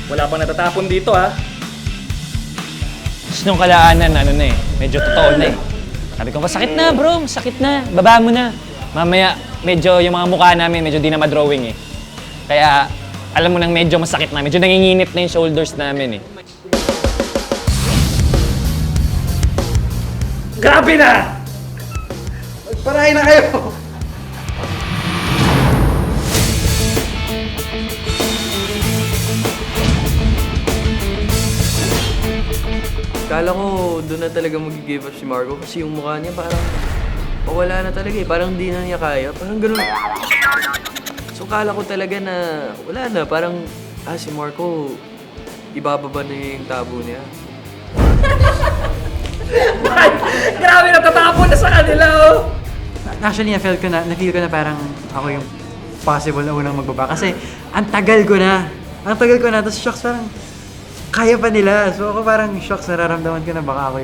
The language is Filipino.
Wala pang natatapon dito ha. Tapos nung kalaanan, ano na eh, medyo totoo na eh. Sabi ko, masakit na bro, masakit na, baba mo na. Mamaya, medyo yung mga mukha namin, medyo di na ma-drawing eh. Kaya, alam mo nang medyo masakit na, medyo nanginginip na yung shoulders namin eh. Grabe na! Magparahin na kayo! Kala ko doon na talaga mag-give up si Marco kasi yung mukha niya parang wala na talaga eh. Parang di na niya kaya. Parang ganun. So kala ko talaga na wala na. Parang, si Marco, ibababa na yung tabo niya. Grabe, natatapon na sa kanila oh! Actually, na-feel ko na parang ako yung possible na unang magbaba. Kasi ang tagal ko na. Tapos shocks parang kaya pa nila. So ako parang shocks, nararamdaman ko na baka ako yung